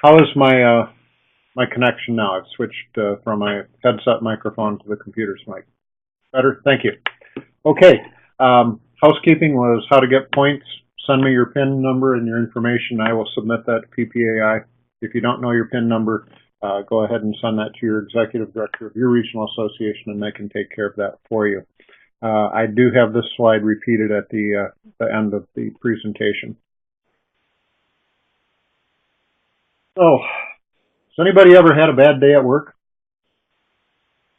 How is my connection now? I've switched from my headset microphone to the computer's mic. Better? Thank you. Okay. Housekeeping was how to get points. Send me your PIN number and your information. I will submit that to PPAI. If you don't know your PIN number, go ahead and send that to your executive director of your regional association, and they can take care of that for you. I do have this slide repeated at the end of the presentation. So, has anybody ever had a bad day at work?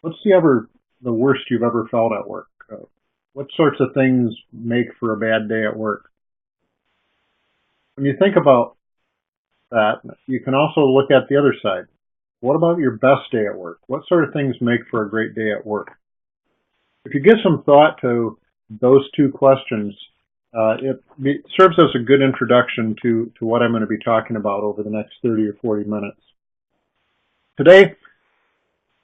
What's the worst you've ever felt at work? What sorts of things make for a bad day at work? When you think about that, you can also look at the other side. What about your best day at work? What sort of things make for a great day at work? If you give some thought to those two questions, it serves as a good introduction to what I'm going to be talking about over the next 30 or 40 minutes. Today,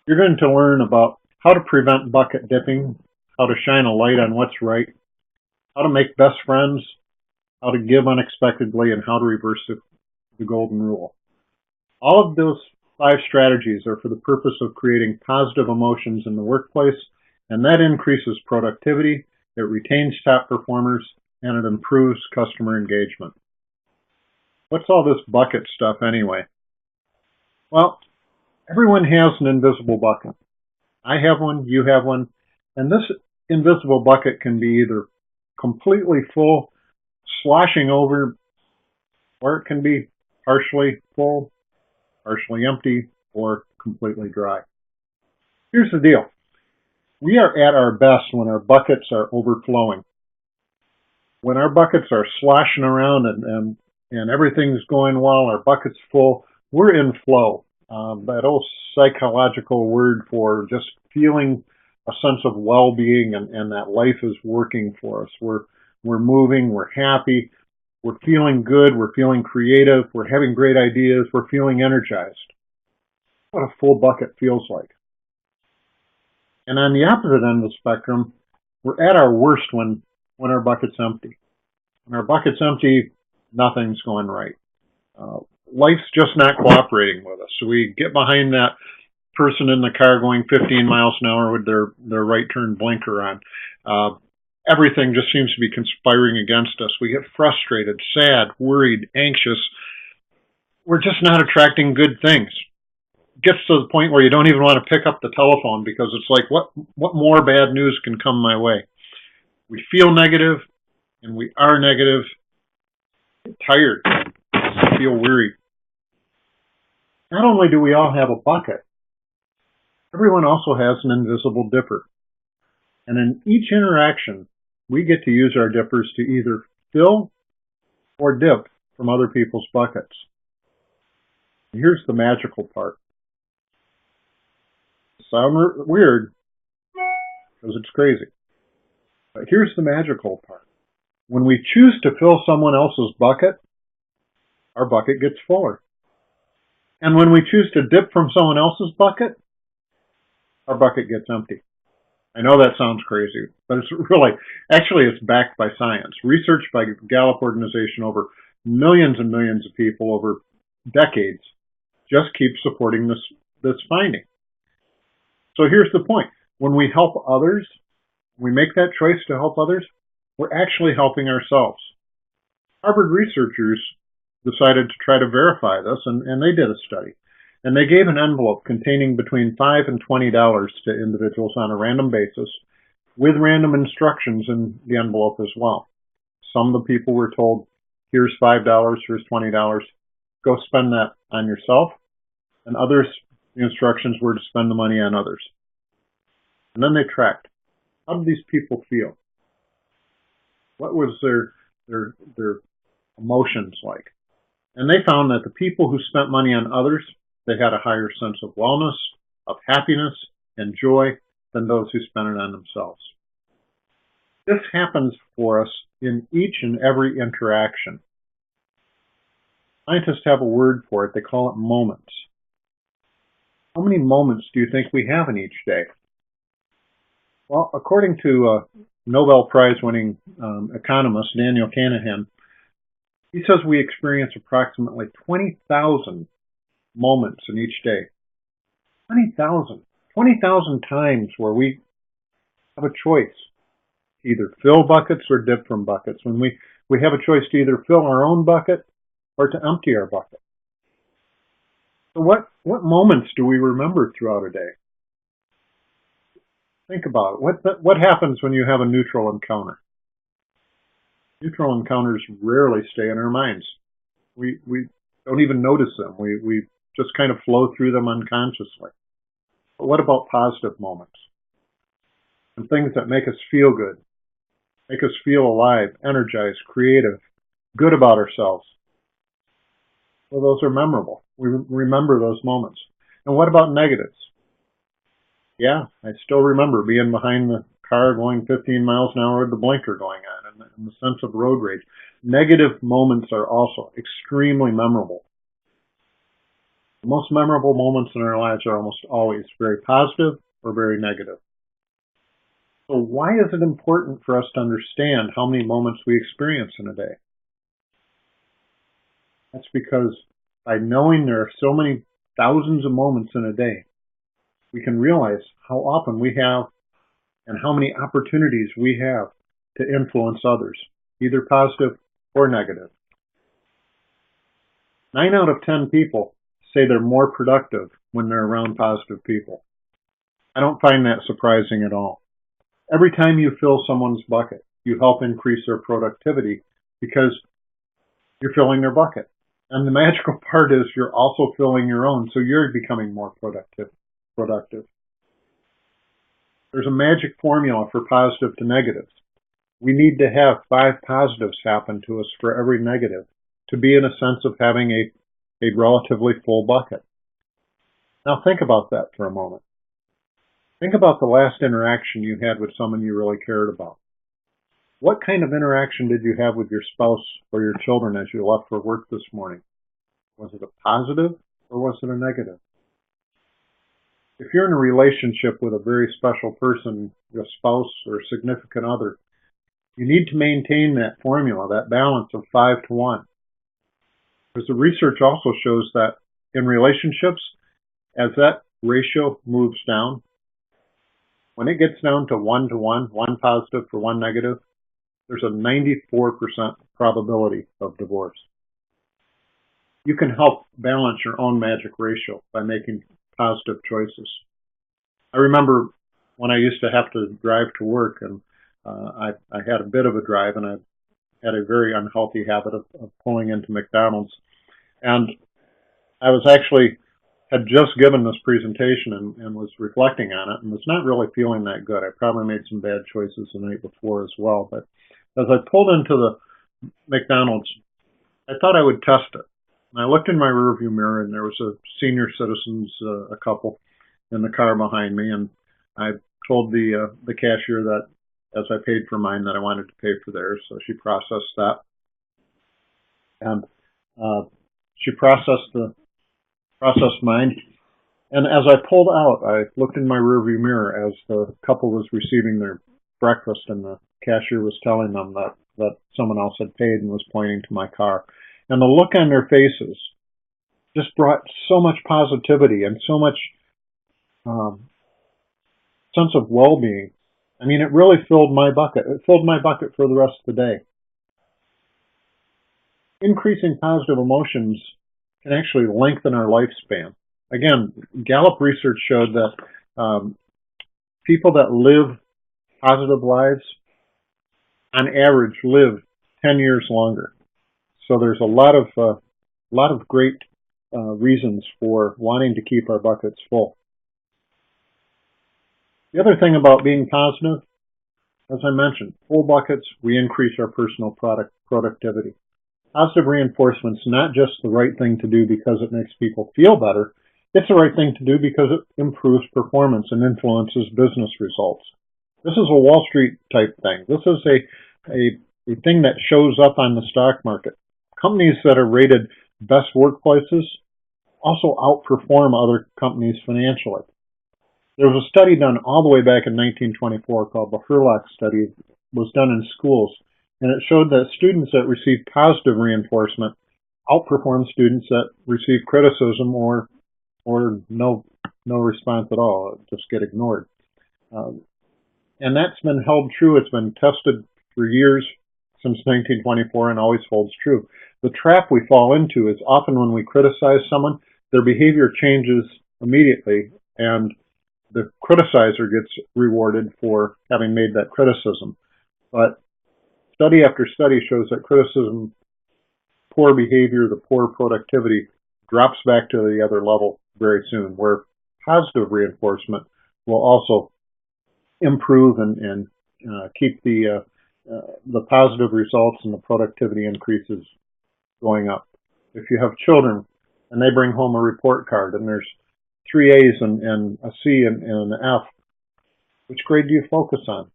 you're going to learn about how to prevent bucket dipping, how to shine a light on what's right, how to make best friends, how to give unexpectedly, and how to reverse the golden rule. All of those 5 strategies are for the purpose of creating positive emotions in the workplace, and that increases productivity, it retains top performers, and it improves customer engagement. What's all this bucket stuff anyway? Well, everyone has an invisible bucket. I have one, you have one, and this invisible bucket can be either completely full, sloshing over, or it can be partially full, partially empty, or completely dry. Here's the deal. We are at our best when our buckets are overflowing. When our buckets are sloshing around and everything's going well, our bucket's full, we're in flow. That old psychological word for just feeling a sense of well-being and that life is working for us. We're moving, we're happy, we're feeling good, we're feeling creative, we're having great ideas, we're feeling energized. What a full bucket feels like. And on the opposite end of the spectrum, we're at our worst when our bucket's empty. When our bucket's empty, nothing's going right. Life's just not cooperating with us. So we get behind that person in the car going 15 miles an hour with their right turn blinker on. Everything just seems to be conspiring against us. We get frustrated, sad, worried, anxious. We're just not attracting good things. It gets to the point where you don't even want to pick up the telephone because it's like, what more bad news can come my way? We feel negative, and we are negative, tired, feel weary. Not only do we all have a bucket, everyone also has an invisible dipper. And in each interaction, we get to use our dippers to either fill or dip from other people's buckets. And here's the magical part. Sound weird because it's crazy. But here's the magical part. When we choose to fill someone else's bucket, our bucket gets fuller. And when we choose to dip from someone else's bucket, our bucket gets empty. I know that sounds crazy, but it's it's backed by science. Research by Gallup organization over millions and millions of people over decades just keeps supporting this finding. So here's the point. When we help others, we make that choice to help others, we're actually helping ourselves. Harvard researchers decided to try to verify this, and they did a study. And they gave an envelope containing between $5 and $20 to individuals on a random basis, with random instructions in the envelope as well. Some of the people were told, here's $5, here's $20, go spend that on yourself. And others, the instructions were to spend the money on others. And then they tracked. How did these people feel? What was their emotions like? And they found that the people who spent money on others, they had a higher sense of wellness, of happiness, and joy than those who spent it on themselves. This happens for us in each and every interaction. Scientists have a word for it. They call it moments. How many moments do you think we have in each day? Well, according to Nobel Prize-winning economist Daniel Kahneman, he says we experience approximately 20,000 moments in each day. 20,000. 20,000 times where we have a choice to either fill buckets or dip from buckets. When we have a choice to either fill our own bucket or to empty our bucket. So what moments do we remember throughout a day? Think about it. What happens when you have a neutral encounter? Neutral encounters rarely stay in our minds. We don't even notice them. We just kind of flow through them unconsciously. But what about positive moments? And things that make us feel good, make us feel alive, energized, creative, good about ourselves. Well, those are memorable. We remember those moments. And what about negatives? Yeah, I still remember being behind the car going 15 miles an hour with the blinker going on and the sense of road rage. Negative moments are also extremely memorable. The most memorable moments in our lives are almost always very positive or very negative. So why is it important for us to understand how many moments we experience in a day? That's because by knowing there are so many thousands of moments in a day, we can realize how often we have and how many opportunities we have to influence others, either positive or negative. 9 out of 10 people say they're more productive when they're around positive people. I don't find that surprising at all. Every time you fill someone's bucket, you help increase their productivity because you're filling their bucket. And the magical part is you're also filling your own, so you're becoming more productive. There's a magic formula for positive to negatives. We need to have 5 positives happen to us for every negative to be in a sense of having a relatively full bucket. Now think about that for a moment. Think about the last interaction you had with someone you really cared about. What kind of interaction did you have with your spouse or your children as you left for work this morning? Was it a positive or was it a negative? If you're in a relationship with a very special person, your spouse or significant other, you need to maintain that formula, that balance of 5 to 1. Because the research also shows that in relationships, as that ratio moves down, when it gets down to 1 to 1, 1 positive for 1 negative, there's a 94% probability of divorce. You can help balance your own magic ratio by making positive choices. I remember when I used to have to drive to work, and I had a bit of a drive, and I had a very unhealthy habit of pulling into McDonald's. And I had just given this presentation and was reflecting on it and was not really feeling that good. I probably made some bad choices the night before as well. But as I pulled into the McDonald's, I thought I would test it. And I looked in my rearview mirror, and there was a senior citizens, a couple, in the car behind me, and I told the cashier that as I paid for mine that I wanted to pay for theirs, so she processed that, and she processed mine. And as I pulled out, I looked in my rearview mirror as the couple was receiving their breakfast, and the cashier was telling them that someone else had paid and was pointing to my car. And the look on their faces just brought so much positivity and so much sense of well-being. I mean, it really filled my bucket. It filled my bucket for the rest of the day. Increasing positive emotions can actually lengthen our lifespan. Again, Gallup research showed that people that live positive lives, on average, live 10 years longer. So there's a lot of great reasons for wanting to keep our buckets full. The other thing about being positive, as I mentioned, full buckets, we increase our personal productivity. Positive reinforcement's not just the right thing to do because it makes people feel better. It's the right thing to do because it improves performance and influences business results. This is a Wall Street type thing. This is a thing that shows up on the stock market. Companies that are rated best workplaces also outperform other companies financially. There was a study done all the way back in 1924 called the Hurlock study. It was done in schools, and it showed that students that received positive reinforcement outperform students that receive criticism or no response at all, just get ignored. Um, and that's been held true. It's been tested for years, since 1924, and always holds true. The trap we fall into is often when we criticize someone, their behavior changes immediately, and the criticizer gets rewarded for having made that criticism. But study after study shows that criticism, poor behavior, the poor productivity drops back to the other level very soon, where positive reinforcement will also improve and keep the positive results and the productivity increases going up. If you have children and they bring home a report card and there's 3 A's and a C and an F, which grade do you focus on?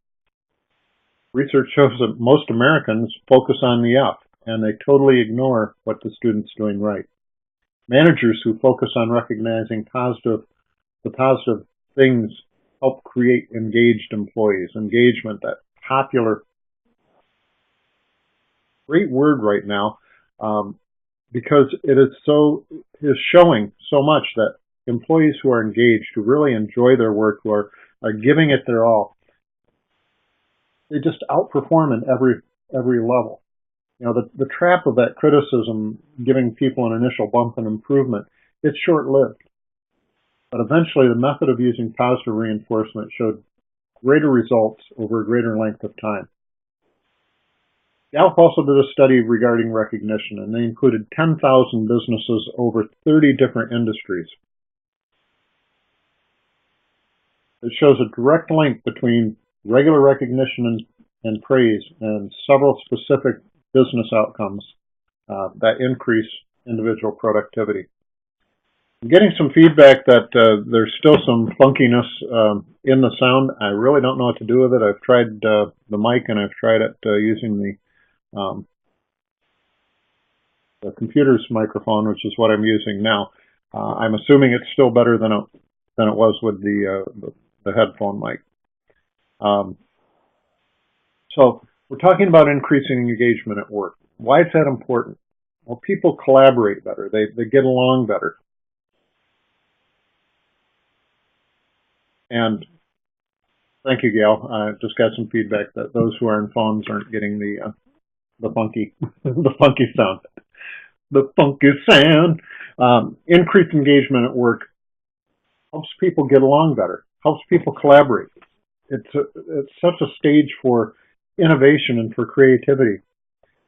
Research shows that most Americans focus on the F, and they totally ignore what the student's doing right. Managers who focus on recognizing the positive things help create engaged employees. Engagement, that popular, great word right now, because it is showing so much that employees who are engaged, who really enjoy their work, who are giving it their all, they just outperform in every level. You know, the trap of that criticism, giving people an initial bump in improvement, it's short-lived. But eventually, the method of using positive reinforcement showed greater results over a greater length of time. Gallup also did a study regarding recognition, and they included 10,000 businesses over 30 different industries. It shows a direct link between regular recognition and praise and several specific business outcomes that increase individual productivity. I'm getting some feedback that there's still some funkiness in the sound. I really don't know what to do with it. I've tried the mic and I've tried it using the computer's microphone, which is what I'm using now. I'm assuming it's still better than it was with the headphone mic. So we're talking about increasing engagement at work. Why is that important? Well, people collaborate better. They get along better. And thank you, Gail. I just got some feedback that those who are on phones aren't getting the funky the funky sound. The funky sound. Increased engagement at work helps people get along better. Helps people collaborate. It's such a stage for innovation and for creativity.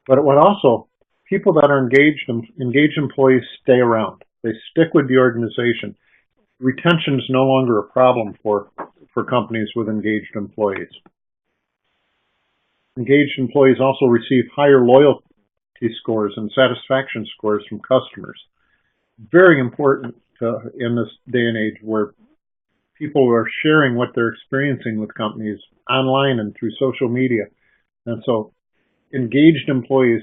But what also, people that are engaged employees stay around. They stick with the organization. Retention is no longer a problem for companies with engaged employees. Engaged employees also receive higher loyalty scores and satisfaction scores from customers. Very important in this day and age where people are sharing what they're experiencing with companies online and through social media. And so engaged employees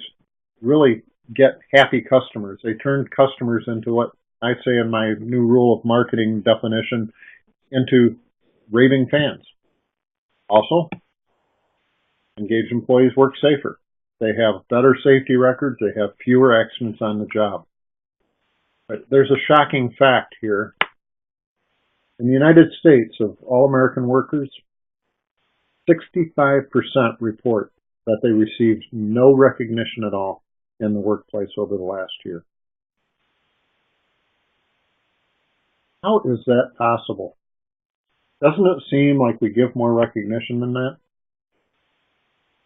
really get happy customers. They turn customers into what I say in my new rule of marketing definition, into raving fans. Also, engaged employees work safer. They have better safety records. They have fewer accidents on the job. But there's a shocking fact here. In the United States, of all American workers, 65% report that they received no recognition at all in the workplace over the last year. How is that possible? Doesn't it seem like we give more recognition than that?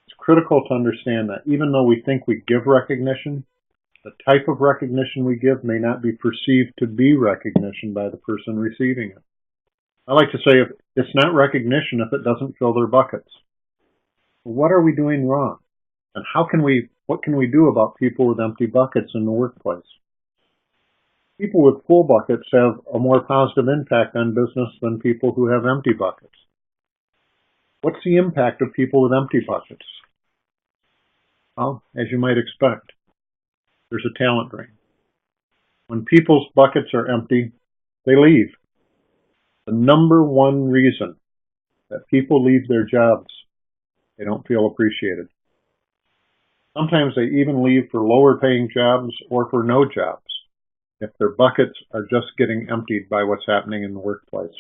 It's critical to understand that even though we think we give recognition, the type of recognition we give may not be perceived to be recognition by the person receiving it. I like to say it's not recognition if it doesn't fill their buckets. What are we doing wrong? And what can we do about people with empty buckets in the workplace? People with full buckets have a more positive impact on business than people who have empty buckets. What's the impact of people with empty buckets? Well, as you might expect, there's a talent drain. When people's buckets are empty, they leave. The number one reason that people leave their jobs, they don't feel appreciated. Sometimes they even leave for lower paying jobs or for no jobs if their buckets are just getting emptied by what's happening in the workplace.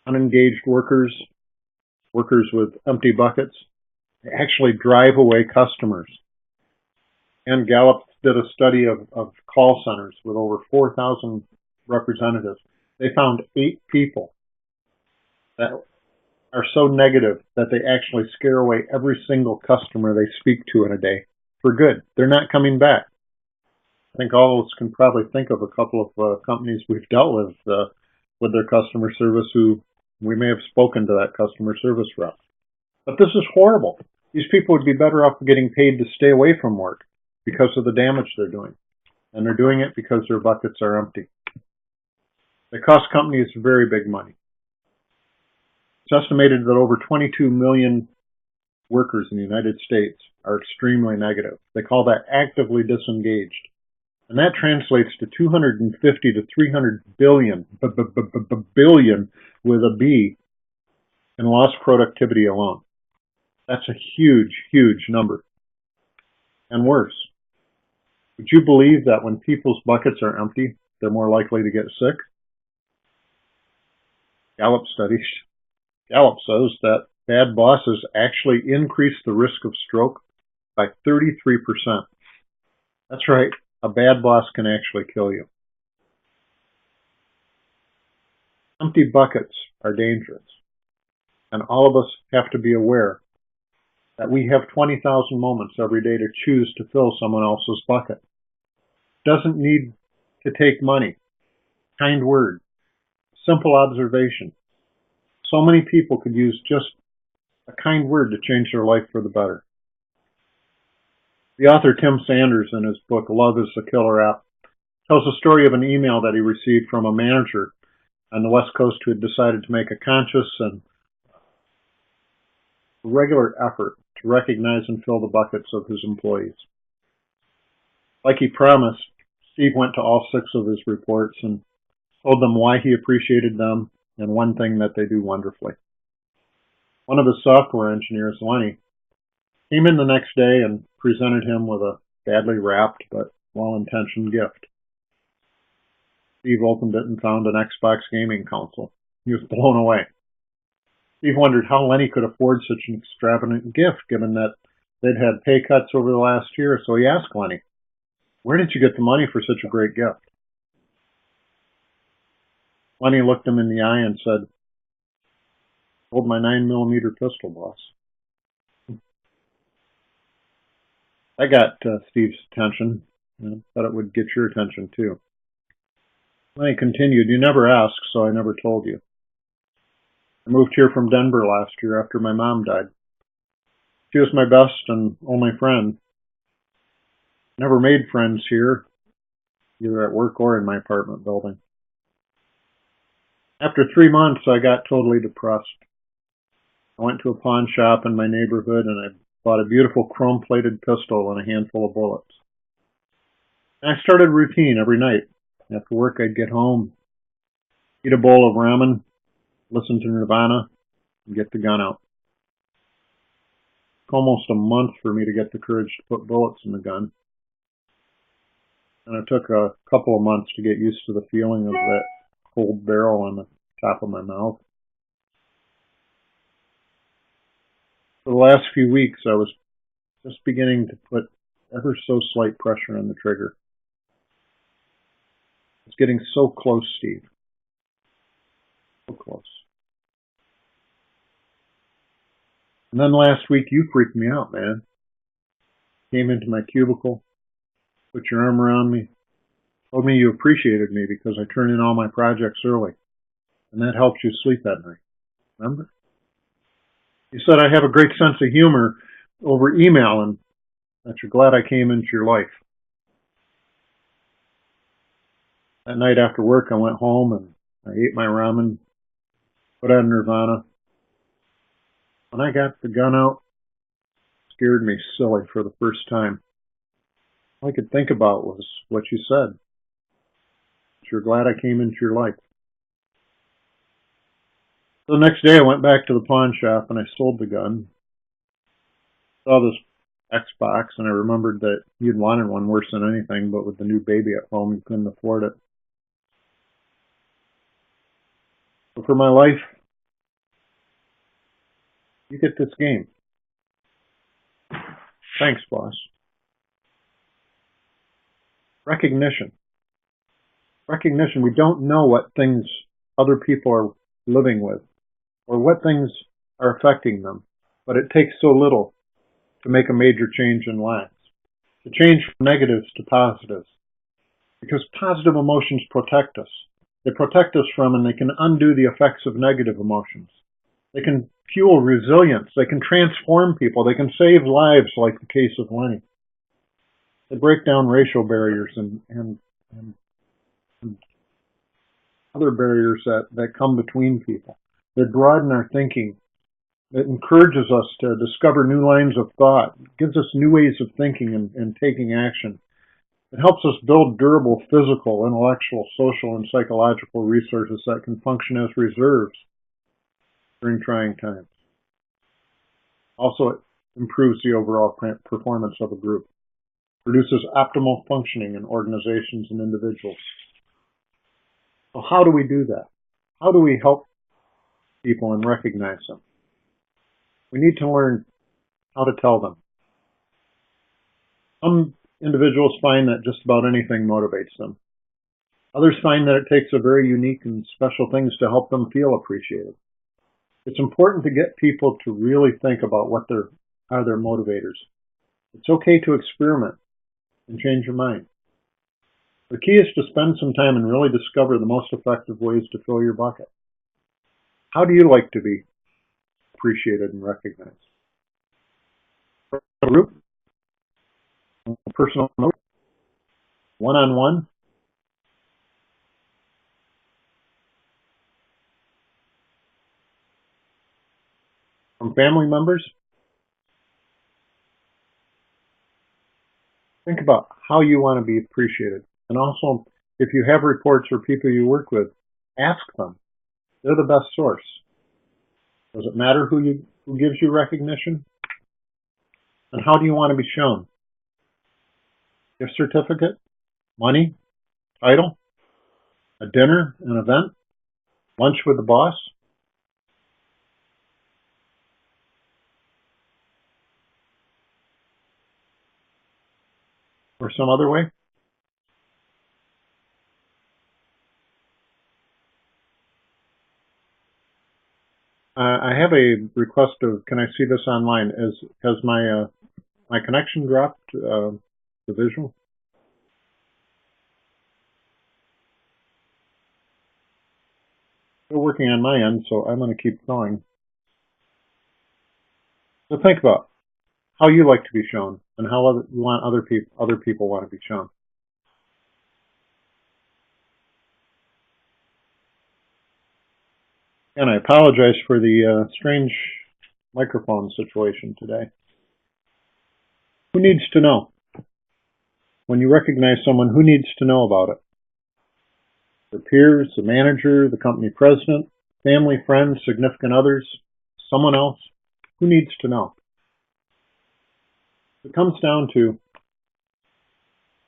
Unengaged workers, workers with empty buckets, they actually drive away customers. And Gallup did a study of call centers with over 4,000 representatives. They found 8 people that are so negative that they actually scare away every single customer they speak to in a day for good. They're not coming back. I think all of us can probably think of a couple of companies we've dealt with their customer service who we may have spoken to that customer service rep. But this is horrible. These people would be better off getting paid to stay away from work because of the damage they're doing. And they're doing it because their buckets are empty. They cost companies very big money. It's estimated that over 22 million workers in the United States are extremely negative. They call that actively disengaged. And that translates to 250 to 300 billion with a B in lost productivity alone. That's a huge, huge number. And worse, would you believe that when people's buckets are empty, they're more likely to get sick? Gallup says that bad bosses actually increase the risk of stroke by 33%. That's right, a bad boss can actually kill you. Empty buckets are dangerous, and all of us have to be aware that we have 20,000 moments every day to choose to fill someone else's bucket. It doesn't need to take money, kind word, simple observation. So many people could use just a kind word to change their life for the better. The author Tim Sanders, in his book Love is the Killer App, tells a story of an email that he received from a manager on the West Coast who had decided to make a conscious and regular effort to recognize and fill the buckets of his employees. Like he promised, Steve went to all 6 of his reports and told them why he appreciated them and one thing that they do wonderfully. One of his software engineers, Lenny, came in the next day and presented him with a badly wrapped but well-intentioned gift. Steve opened it and found an Xbox gaming console. He was blown away. Steve wondered how Lenny could afford such an extravagant gift, given that they'd had pay cuts over the last year, so he asked Lenny, "Where did you get the money for such a great gift?" Lenny looked him in the eye and said, "Hold my 9mm pistol, boss." That got Steve's attention. I thought it would get your attention too. Lenny continued, "You never asked, so I never told you. I moved here from Denver last year after my mom died. She was my best and only friend. Never made friends here, either at work or in my apartment building. After 3 months, I got totally depressed. I went to a pawn shop in my neighborhood and I bought a beautiful chrome-plated pistol and a handful of bullets. And I started a routine every night. After work, I'd get home, eat a bowl of ramen, listen to Nirvana, and get the gun out. It took almost a month for me to get the courage to put bullets in the gun. And it took a couple of months to get used to the feeling of that cold barrel on the top of my mouth. For the last few weeks, I was just beginning to put ever so slight pressure on the trigger. It's getting so close, Steve. So close. And then last week, you freaked me out, man. Came into my cubicle, put your arm around me, told me you appreciated me because I turn in all my projects early. And that helps you sleep at night. Remember? You said I have a great sense of humor over email and that you're glad I came into your life. That night after work, I went home and I ate my ramen, put on Nirvana. When I got the gun out, it scared me silly for the first time. All I could think about was what you said. That you're glad I came into your life. So the next day I went back to the pawn shop and I sold the gun. Saw this Xbox, and I remembered that you'd wanted one worse than anything, but with the new baby at home, you couldn't afford it. So for my life, you get this game. Thanks, boss. Recognition. Recognition. We don't know what things other people are living with or what things are affecting them, but it takes so little to make a major change in lives. To change from negatives to positives. Because positive emotions protect us. They protect us from and they can undo the effects of negative emotions. They can fuel resilience. They can transform people. They can save lives, like the case of Lenny. They break down racial barriers and other barriers that come between people. They broaden our thinking. It encourages us to discover new lines of thought. It gives us new ways of thinking and taking action. It helps us build durable physical, intellectual, social, and psychological resources that can function as reserves during trying times. Also, it improves the overall performance of a group, produces optimal functioning in organizations and individuals. So how do we do that? How do we help people and recognize them? We need to learn how to tell them. Some individuals find that just about anything motivates them. Others find that it takes a very unique and special things to help them feel appreciated. It's important to get people to really think about what are their motivators. It's okay to experiment and change your mind. The key is to spend some time and really discover the most effective ways to fill your bucket. How do you like to be appreciated and recognized? A group, a personal note, one-on-one, from family members. Think about how you want to be appreciated. And also, if you have reports or people you work with, ask them. They're the best source. Does it matter who gives you recognition? And how do you want to be shown? Gift certificate? Money? Title? A dinner? An event? Lunch with the boss? Or some other way? I have a request of, can I see this online? Has my connection dropped, the visual? Still working on my end, so I'm going to keep going. So think about how you like to be shown and how you want other people want to be shown. And I apologize for the strange microphone situation today. Who needs to know? When you recognize someone, who needs to know about it? Their peers, the manager, the company president, family, friends, significant others, someone else? Who needs to know? It comes down to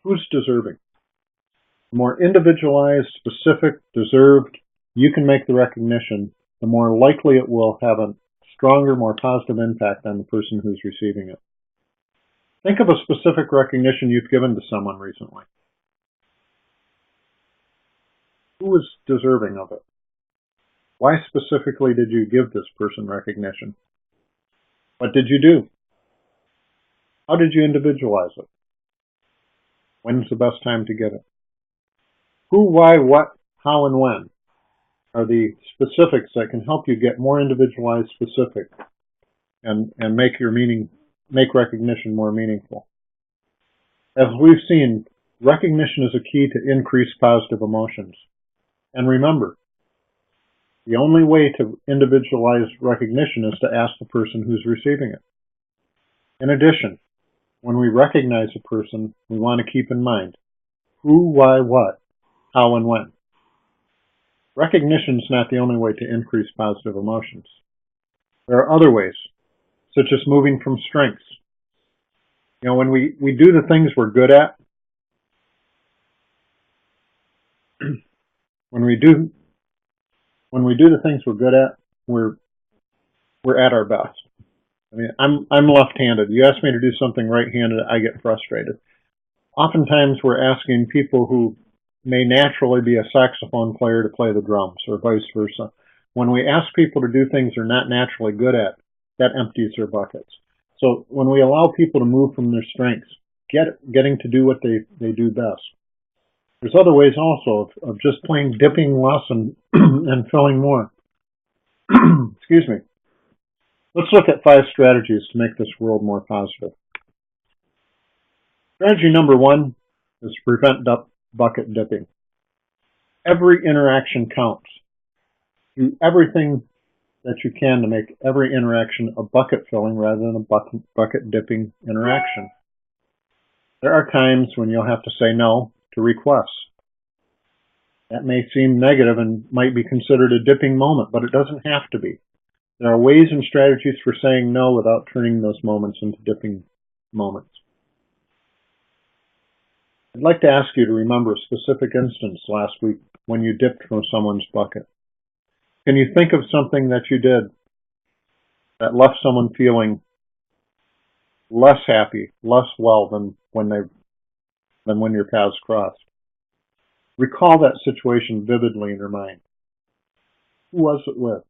who's deserving. The more individualized, specific, deserved you can make the recognition, the more likely it will have a stronger, more positive impact on the person who's receiving it. Think of a specific recognition you've given to someone recently. Who was deserving of it? Why specifically did you give this person recognition? What did you do? How did you individualize it? When's the best time to get it? Who, why, what, how, and when are the specifics that can help you get more individualized, specific, and make recognition more meaningful. As we've seen, recognition is a key to increase positive emotions. And remember, the only way to individualize recognition is to ask the person who's receiving it. In addition, when we recognize a person, we want to keep in mind who, why, what, how, and when. Recognition is not the only way to increase positive emotions. There are other ways, such as moving from strengths You know, when we do the things we're good at, when we do the things we're good at, we're at our best. I mean, I'm left-handed. You ask me to do something right-handed, I get frustrated. Oftentimes we're asking people who may naturally be a saxophone player to play the drums, or vice versa. When we ask people to do things they're not naturally good at, that empties their buckets. So when we allow people to move from their strengths, getting to do what they do best. There's other ways also of just plain dipping less and and filling more. Excuse me. Let's look at 5 strategies to make this world more positive. Strategy number 1 is to prevent bucket dipping. Every interaction counts. Do everything that you can to make every interaction a bucket filling rather than a bucket dipping interaction. There are times when you'll have to say no to requests. That may seem negative and might be considered a dipping moment, but it doesn't have to be. There are ways and strategies for saying no without turning those moments into dipping moments. I'd like to ask you to remember a specific instance last week when you dipped from someone's bucket. Can you think of something that you did that left someone feeling less happy, less well than when your paths crossed? Recall that situation vividly in your mind. Who was it with?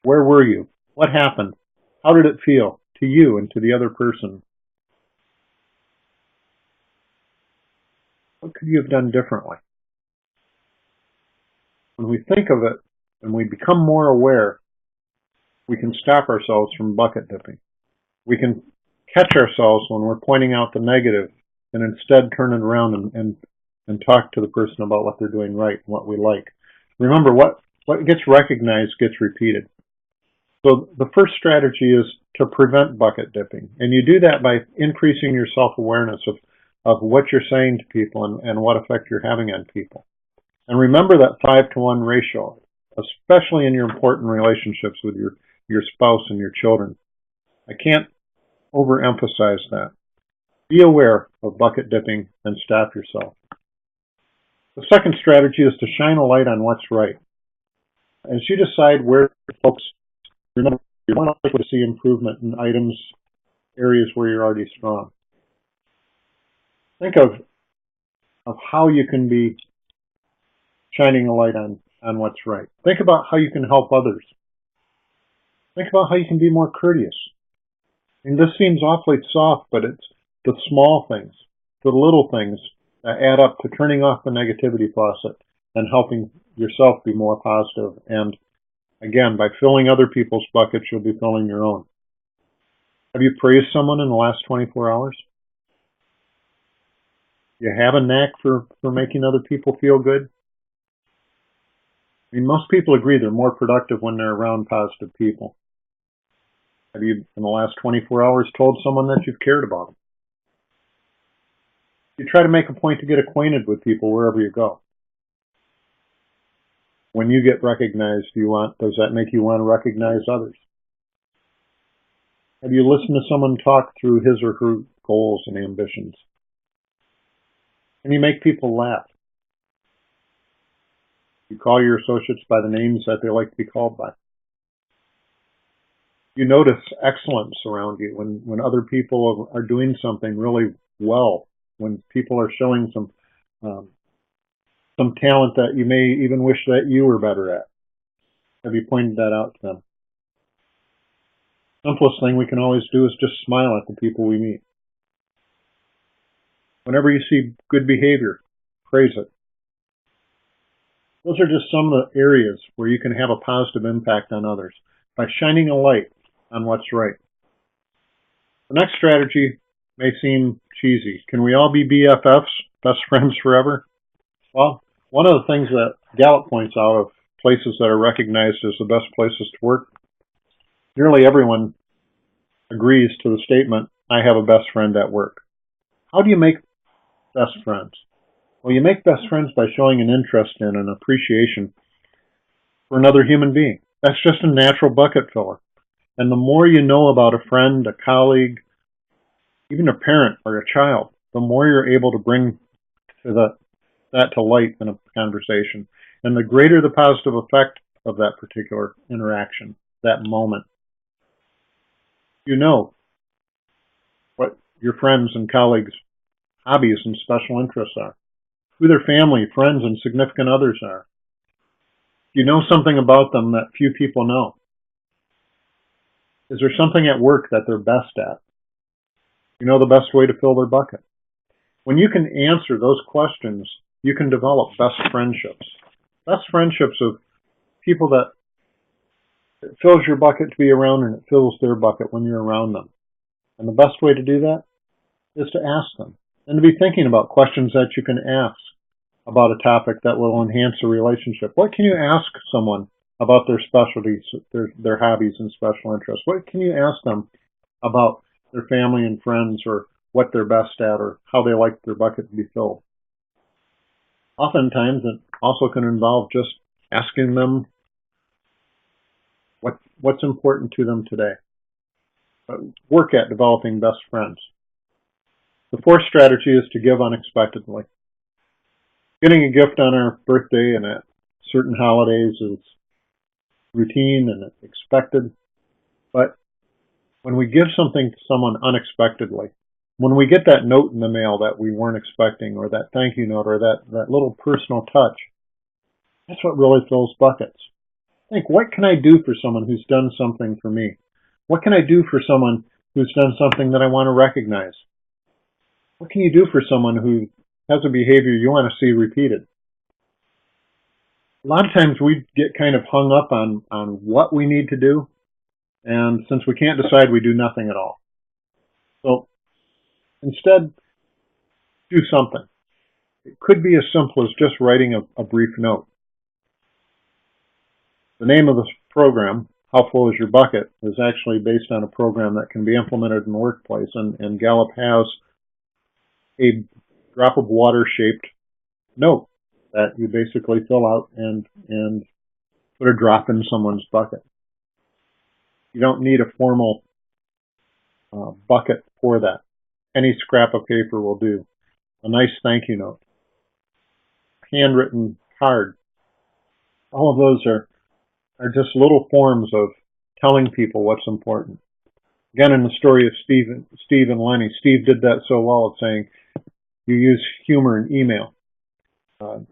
Where were you? What happened? How did it feel to you and to the other person? What could you have done differently? When we think of it and we become more aware, we can stop ourselves from bucket dipping. We can catch ourselves when we're pointing out the negative and instead turn it around and talk to the person about what they're doing right and what we like. Remember, what gets recognized gets repeated. So the first strategy is to prevent bucket dipping. And you do that by increasing your self-awareness of what you're saying to people and what effect you're having on people. And remember that 5-to-1 ratio, especially in your important relationships with your spouse and your children. I can't overemphasize that. Be aware of bucket dipping and stop yourself. The second strategy is to shine a light on what's right. As you decide where to focus, remember, you're more likely to see improvement in areas where you're already strong. Think of how you can be shining a light on what's right. Think about how you can help others. Think about how you can be more courteous. And this seems awfully soft, but it's the small things, the little things that add up to turning off the negativity faucet and helping yourself be more positive. And again, by filling other people's buckets, you'll be filling your own. Have you praised someone in the last 24 hours? You have a knack for making other people feel good? I mean, most people agree they're more productive when they're around positive people. Have you, in the last 24 hours, told someone that you've cared about them? You try to make a point to get acquainted with people wherever you go. When you get recognized, does that make you want to recognize others? Have you listened to someone talk through his or her goals and ambitions? Can you make people laugh? You call your associates by the names that they like to be called by. You notice excellence around you when other people are doing something really well, when people are showing some talent that you may even wish that you were better at. Have you pointed that out to them? Simplest thing we can always do is just smile at the people we meet. Whenever you see good behavior, praise it. Those are just some of the areas where you can have a positive impact on others by shining a light on what's right. The next strategy may seem cheesy. Can we all be BFFs, best friends forever? Well, one of the things that Gallup points out of places that are recognized as the best places to work, nearly everyone agrees to the statement, I have a best friend at work. How do you make best friends? Well, you make best friends by showing an interest in and appreciation for another human being. That's just a natural bucket filler. And the more you know about a friend, a colleague, even a parent or a child, the more you're able to bring that to light in a conversation. And the greater the positive effect of that particular interaction, that moment. You know what your friends and colleagues' hobbies and special interests are, who their family, friends, and significant others are. You know something about them that few people know. Is there something at work that they're best at? You know the best way to fill their bucket. When you can answer those questions, you can develop best friendships. Best friendships of people that it fills your bucket to be around and it fills their bucket when you're around them. And the best way to do that is to ask them and to be thinking about questions that you can ask about a topic that will enhance a relationship. What can you ask someone about their specialties, their hobbies and special interests? What can you ask them about their family and friends, or what they're best at, or how they like their bucket to be filled? Oftentimes it also can involve just asking them what's important to them today. But work at developing best friends. The fourth strategy is to give unexpectedly. Getting a gift on our birthday and at certain holidays is routine and expected. But when we give something to someone unexpectedly, when we get that note in the mail that we weren't expecting, or that thank you note, or that little personal touch, that's what really fills buckets. Think, what can I do for someone who's done something for me? What can I do for someone who's done something that I want to recognize? What can you do for someone who has a behavior you want to see repeated? A lot of times we get kind of hung up on what we need to do, and since we can't decide, we do nothing at all. So instead, do something. It could be as simple as just writing a brief note. The name of this program, How Full Is Your Bucket, is actually based on a program that can be implemented in the workplace, and Gallup has a drop of water shaped note that you basically fill out and put a drop in someone's bucket. You don't need a formal bucket for that. Any scrap of paper will do. A nice thank you note, handwritten card. All of those are just little forms of telling people what's important. Again, in the story of Steve and Lenny, Steve did that so well at saying, you use humor in email.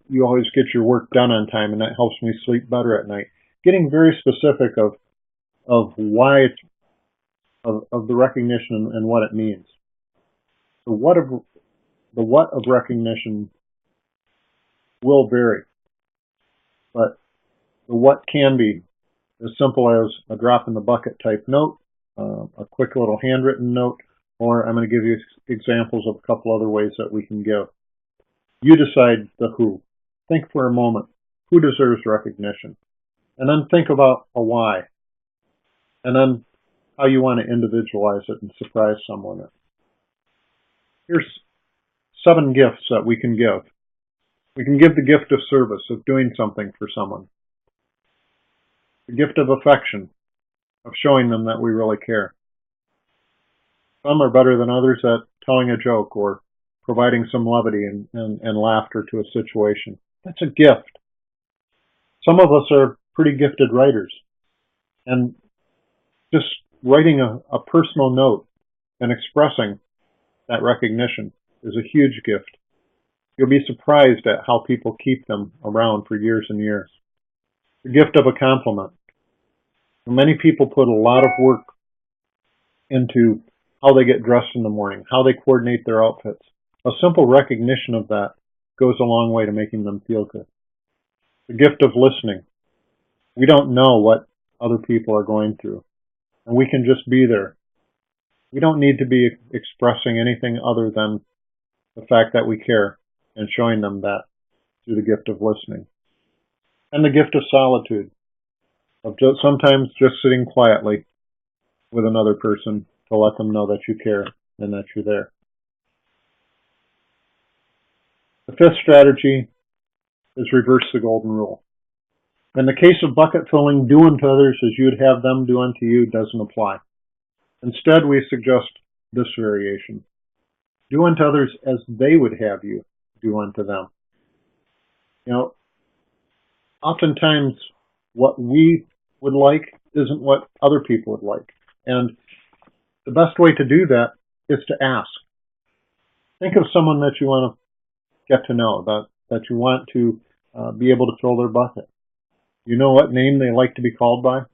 You always get your work done on time, and that helps me sleep better at night. Getting very specific of why of the recognition and what it means. The what of recognition will vary, but the what can be as simple as a drop in the bucket type note, a quick little handwritten note, or I'm going to give you examples of a couple other ways that we can give. You decide the who. Think for a moment, who deserves recognition? And then think about a why. And then how you want to individualize it and surprise someone. Here's 7 gifts that we can give. We can give the gift of service, of doing something for someone. The gift of affection, of showing them that we really care. Some are better than others at telling a joke or providing some levity and laughter to a situation. That's a gift. Some of us are pretty gifted writers, and just writing a personal note and expressing that recognition is a huge gift. You'll be surprised at how people keep them around for years and years. The gift of a compliment. Many people put a lot of work into how they get dressed in the morning, how they coordinate their outfits. A simple recognition of that goes a long way to making them feel good. The gift of listening. We don't know what other people are going through, and we can just be there. We don't need to be expressing anything other than the fact that we care and showing them that through the gift of listening. And the gift of solitude, of sometimes just sitting quietly with another person to let them know that you care and that you're there. The 5th strategy is reverse the golden rule. In the case of bucket filling, do unto others as you would have them do unto you doesn't apply. Instead, we suggest this variation. Do unto others as they would have you do unto them. You know, oftentimes what we would like isn't what other people would like. And the best way to do that is to ask. Think of someone that you want to get to know, that you want to be able to fill their bucket. You know what name they like to be called by?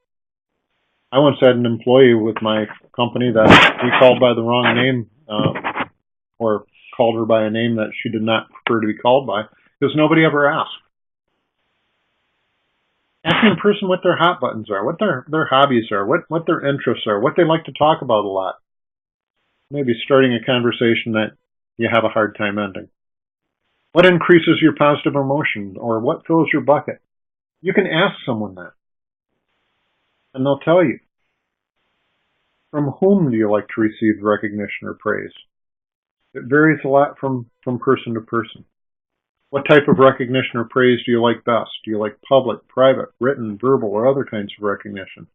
I once had an employee with my company that we called by the wrong name, or called her by a name that she did not prefer to be called by, because nobody ever asked. Asking a person what their hot buttons are, what their hobbies are, what their interests are, what they like to talk about a lot. Maybe starting a conversation that you have a hard time ending. What increases your positive emotion, or what fills your bucket? You can ask someone that, and they'll tell you. From whom do you like to receive recognition or praise? It varies a lot from person to person. What type of recognition or praise do you like best? Do you like public, private, written, verbal, or other kinds of recognition?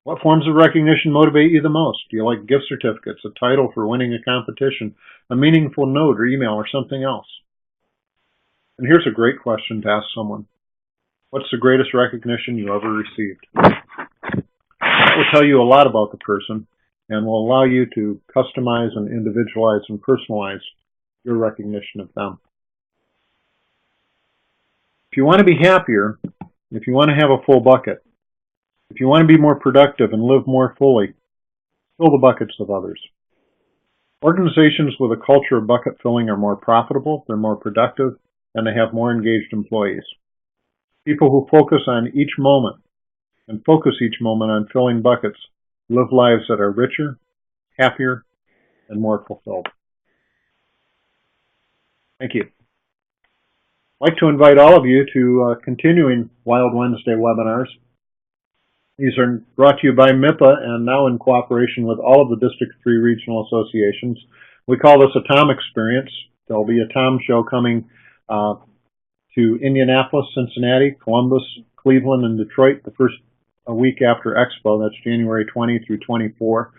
What forms of recognition motivate you the most? Do you like gift certificates, a title for winning a competition, a meaningful note or email, or something else? And here's a great question to ask someone. What's the greatest recognition you ever received? That will tell you a lot about the person and will allow you to customize and individualize and personalize your recognition of them. If you want to be happier, if you want to have a full bucket, if you want to be more productive and live more fully, fill the buckets of others. Organizations with a culture of bucket filling are more profitable, they're more productive, and they have more engaged employees. People who focus on each moment and focus each moment on filling buckets live lives that are richer, happier, and more fulfilled. Thank you. I'd like to invite all of you to continuing Wild Wednesday webinars. These are brought to you by MIPA and now in cooperation with all of the District 3 regional associations. We call this a Tom Experience. There'll be a Tom show coming to Indianapolis, Cincinnati, Columbus, Cleveland, and Detroit the first week after Expo. That's January 20 through 24.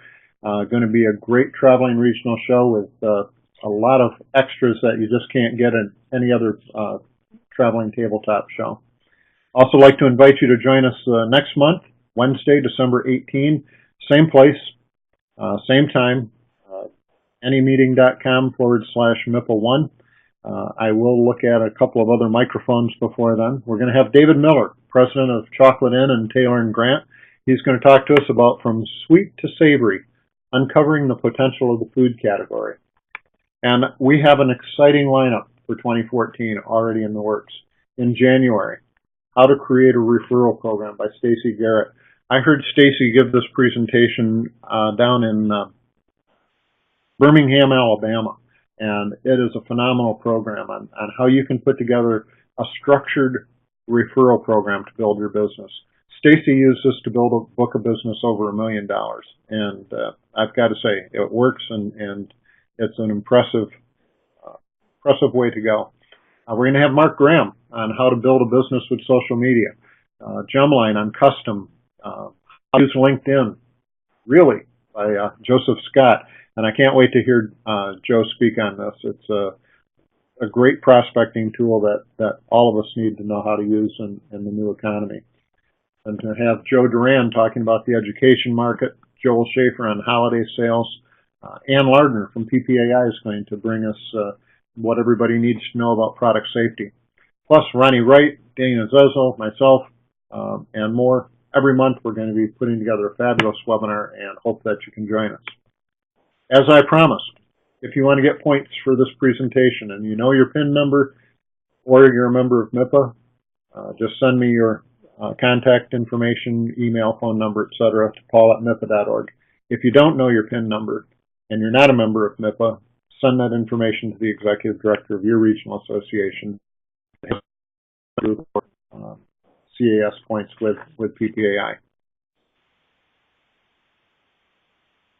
Going to be a great traveling regional show with a lot of extras that you just can't get at any other traveling tabletop show. Also like to invite you to join us next month, Wednesday, December 18, same place, same time, AnyMeeting.com/MIPA1. I will look at a couple of other microphones before then. We're going to have David Miller, president of Chocolate Inn and Taylor and Grant. He's going to talk to us about From Sweet to Savory, uncovering the potential of the food category. And we have an exciting lineup for 2014 already in the works. In January, How to Create a Referral Program by Stacy Garrett. I heard Stacy give this presentation down in Birmingham, Alabama, and it is a phenomenal program on how you can put together a structured referral program to build your business. Stacy used this to build a book of business over $1 million, and I've got to say, it works, and it's an impressive way to go. We're going to have Mark Graham on how to build a business with social media, Gemline on custom, how to use LinkedIn, really, by Joseph Scott. And I can't wait to hear Joe speak on this. It's a great prospecting tool that all of us need to know how to use in the new economy. And to have Joe Duran talking about the education market, Joel Schaefer on holiday sales, Ann Lardner from PPAI is going to bring us what everybody needs to know about product safety. Plus Ronnie Wright, Dana Zezel, myself, and more. Every month we're going to be putting together a fabulous webinar and hope that you can join us. As I promised, if you want to get points for this presentation and you know your PIN number or you're a member of MIPA, just send me your contact information, email, phone number, etc. to paul@mipa.org. If you don't know your PIN number and you're not a member of MIPA, send that information to the executive director of your regional association. CAS points with PPAI.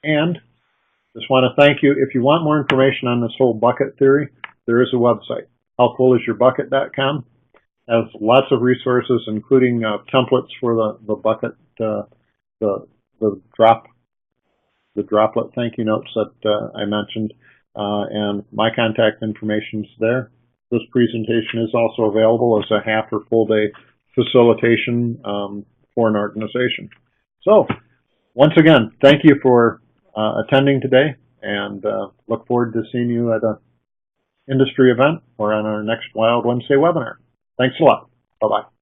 And just want to thank you. If you want more information on this whole bucket theory, there is a website, howfullisyourbucket.com. Has lots of resources, including templates for the bucket, the drop the droplet thank you notes that I mentioned, and my contact information's there. This presentation is also available as a half or full day facilitation for an organization. So, once again, thank you for attending today, and look forward to seeing you at an industry event or on our next Wild Wednesday webinar. Thanks a lot. Bye-bye.